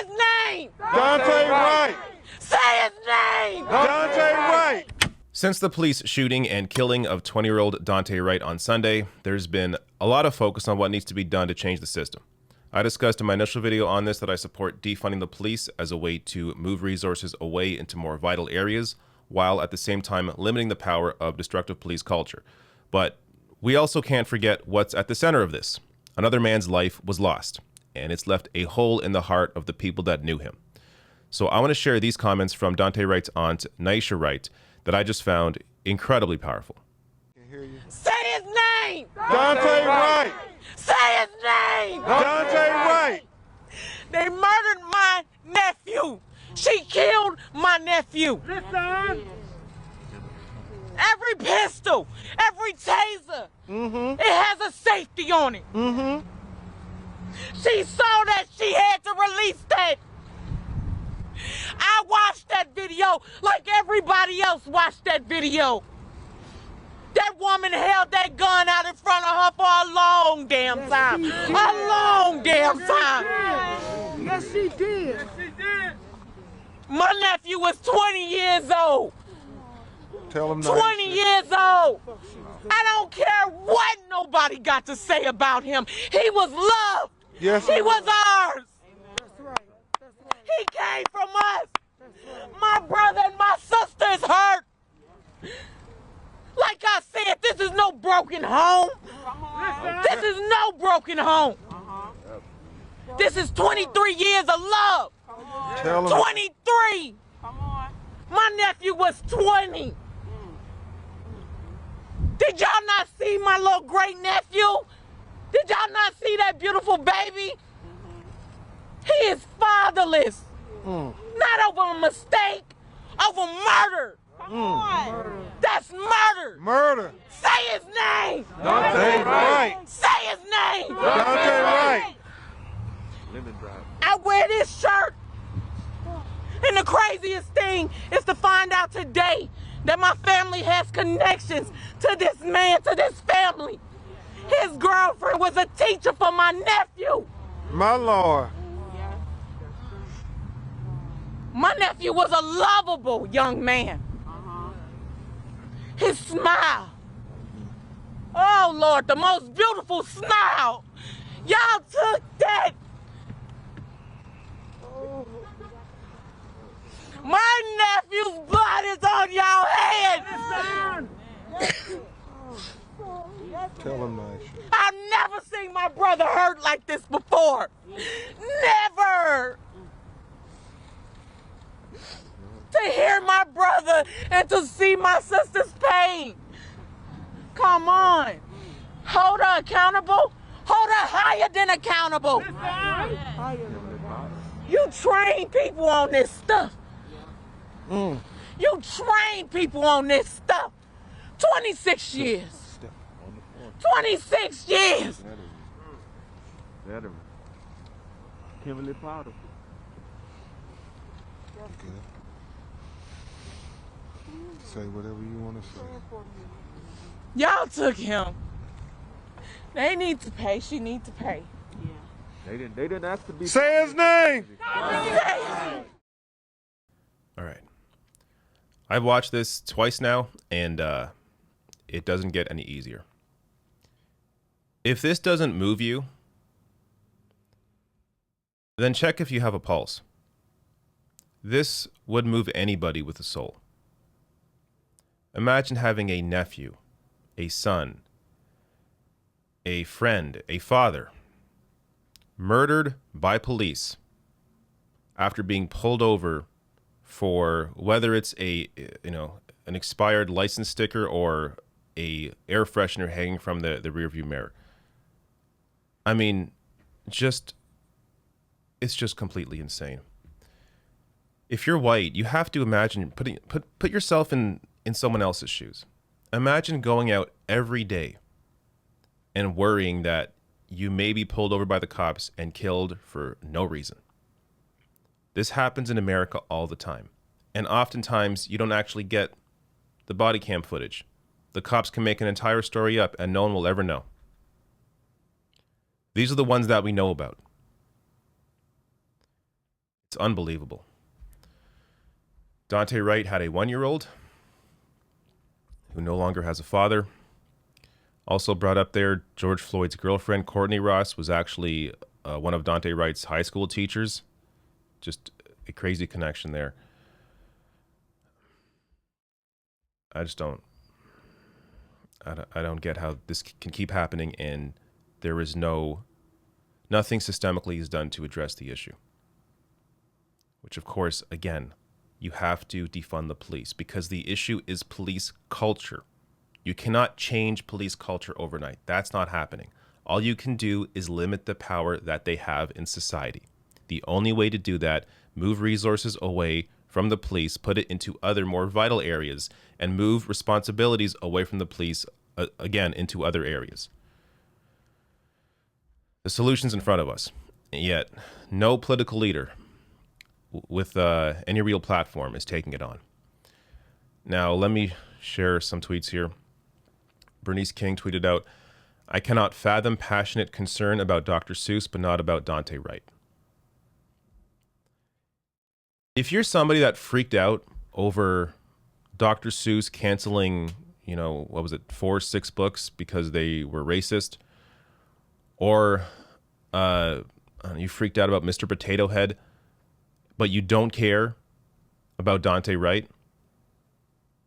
his name! Daunte Wright! Say his name! Daunte Wright! Since the police shooting and killing of 20-year-old Daunte Wright on Sunday, there's been a lot of focus on what needs to be done to change the system. I discussed in my initial video on this that I support defunding the police as a way to move resources away into more vital areas, while at the same time limiting the power of destructive police culture. But we also can't forget what's at the center of this. Another man's life was lost, and it's left a hole in the heart of the people that knew him. So I want to share these comments from Daunte Wright's aunt, Naisha Wright, that I just found incredibly powerful. Say his name! Daunte Wright! Say his name! Daunte Wright! They murdered my nephew. She killed my nephew. Listen! Every pistol, every taser, it has a safety on it. She saw that she had to release that. I watched that video like everybody else watched that video. That woman held that gun out in front of her for a long damn time. A long damn time. Yes, she did. My nephew was 20 years old. Tell him 20 years old. I don't care what nobody got to say about him. He was loved. Yes, He was ours. That's right. That's right. He came from us. My brother and my sister is hurt. Like I said, this is no broken home. This is no broken home. This is 23 years of love. Tell him. 23. My nephew was 20. Did y'all not see my little great nephew? Did y'all not see that beautiful baby? He is fatherless. Not over a mistake, over murder. Come on. That's murder. Murder! Say his name. Daunte Wright! Say his name. Daunte Wright! I wear this shirt. And the craziest thing is to find out today that my family has connections to this man, to this family. His girlfriend was a teacher for my nephew. My Lord! My nephew was a lovable young man. His smile. Oh, Lord, the most beautiful smile. Y'all took that. My nephew's blood is on y'all hands. Tell him, Naisha. I've never seen my brother hurt like this before. Never. To hear my brother and to see my sister's pain. Come on. Hold her accountable. Hold her higher than accountable. You train people on this stuff. You train people on this stuff. 26 years. 26 years. Veteran. Kimberly proud of Say whatever you want to say. Y'all took him. They need to pay. She needs to pay. They didn't ask to be. Say his name! All right. I've watched this twice now, and it doesn't get any easier. If this doesn't move you, then check if you have a pulse. This would move anybody with a soul. Imagine having a nephew, a son, a friend, a father, murdered by police after being pulled over for whether it's an expired license sticker or a air freshener hanging from the rearview mirror. I mean, it's just completely insane. If you're white, you have to imagine put yourself in someone else's shoes. Imagine going out every day and worrying that you may be pulled over by the cops and killed for no reason. This happens in America all the time. And oftentimes you don't actually get the body cam footage. The cops can make an entire story up and no one will ever know. These are the ones that we know about. It's unbelievable. Daunte Wright had a 1-year-old who no longer has a father. Also brought up there, George Floyd's girlfriend, Courtney Ross, was actually one of Daunte Wright's high school teachers. Just a crazy connection there. I just don't get how this can keep happening and there is nothing systemically is done to address the issue. Which, of course, again, you have to defund the police because the issue is police culture. You cannot change police culture overnight. That's not happening. All you can do is limit the power that they have in society. The only way to do that, move resources away from the police, put it into other more vital areas, and move responsibilities away from the police, again, into other areas. The solution's in front of us, yet no political leader with any real platform is taking it on. Now, let me share some tweets here. Bernice King tweeted out, "I cannot fathom passionate concern about Dr. Seuss, but not about Daunte Wright." If you're somebody that freaked out over Dr. Seuss canceling, 4 or 6 books because they were racist, or you freaked out about Mr. Potato Head, but you don't care about Daunte Wright,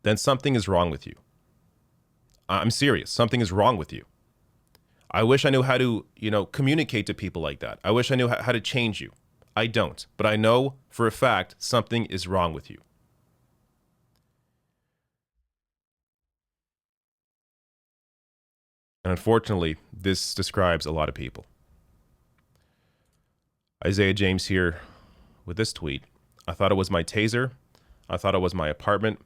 then something is wrong with you. I'm serious. Something is wrong with you. I wish I knew how to, communicate to people like that. I wish I knew how to change you. I don't. But I know for a fact something is wrong with you. And unfortunately, this describes a lot of people. Isaiah James here with this tweet. "I thought it was my taser. I thought it was my apartment.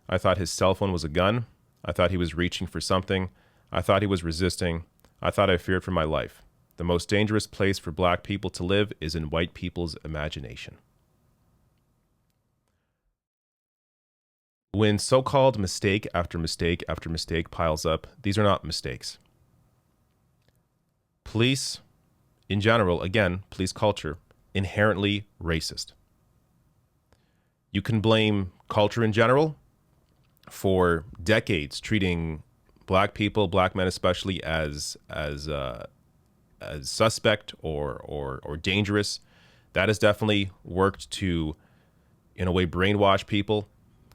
I thought his cell phone was a gun. I thought he was reaching for something. I thought he was resisting. I thought I feared for my life. The most dangerous place for black people to live is in white people's imagination." When so-called mistake after mistake after mistake piles up, these are not mistakes. Police, in general, again, police culture, inherently racist. You can blame culture in general for decades treating black people, black men especially, as suspect or dangerous. That has definitely worked to, in a way, brainwash people.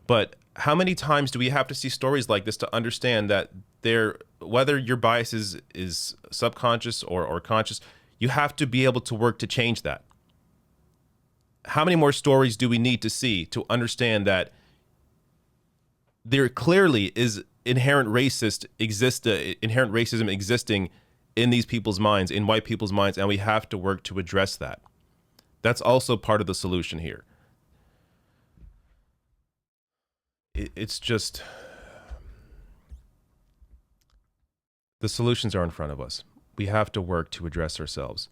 But how many times do we have to see stories like this to understand that whether your bias is subconscious or conscious, you have to be able to work to change that? How many more stories do we need to see to understand that there clearly is inherent racism existing in these people's minds, in white people's minds, and we have to work to address that. That's also part of the solution here. It's just, the solutions are in front of us. We have to work to address ourselves.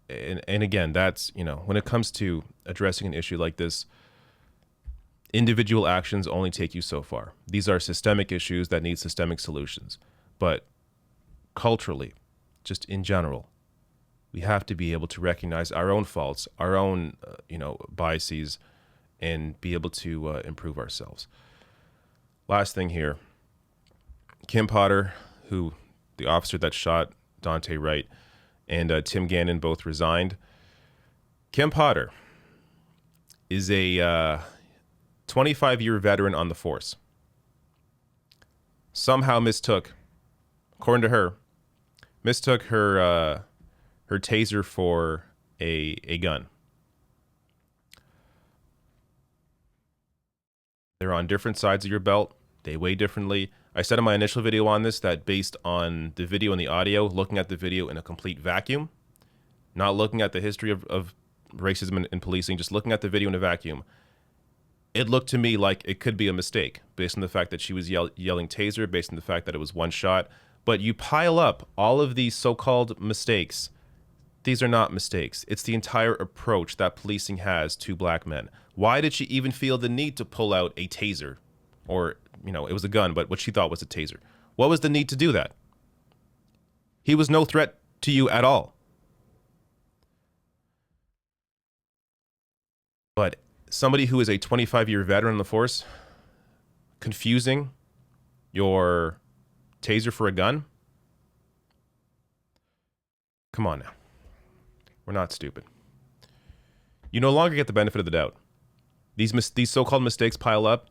And again, that's, when it comes to addressing an issue like this, individual actions only take you so far. These are systemic issues that need systemic solutions. But culturally, just in general, we have to be able to recognize our own faults, our own, biases, and be able to improve ourselves. Last thing here, Kim Potter, the officer that shot Daunte Wright, and Tim Gannon both resigned. Kim Potter is a 25-year veteran on the force. Somehow according to her, mistook her taser for a gun. They're on different sides of your belt. They weigh differently. I said in my initial video on this that based on the video and the audio, looking at the video in a complete vacuum, not looking at the history of racism in policing, just looking at the video in a vacuum, it looked to me like it could be a mistake based on the fact that she was yelling taser, based on the fact that it was one shot. But you pile up all of these so-called mistakes. These are not mistakes. It's the entire approach that policing has to black men. Why did she even feel the need to pull out a taser? Or, it was a gun, but what she thought was a taser. What was the need to do that? He was no threat to you at all. somebody who is a 25-year veteran in the force confusing your taser for a gun? Come on now. We're not stupid. You no longer get the benefit of the doubt. These so-called mistakes pile up.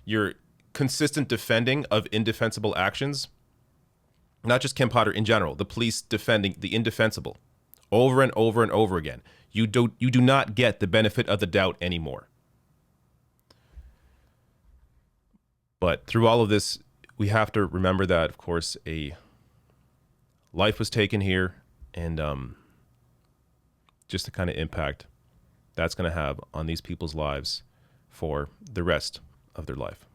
Your consistent defending of indefensible actions, not just Kim Potter in general, the police defending the indefensible over and over and over again. You do not get the benefit of the doubt anymore. But through all of this, we have to remember that, of course, a life was taken here, and just the kind of impact that's going to have on these people's lives for the rest of their life.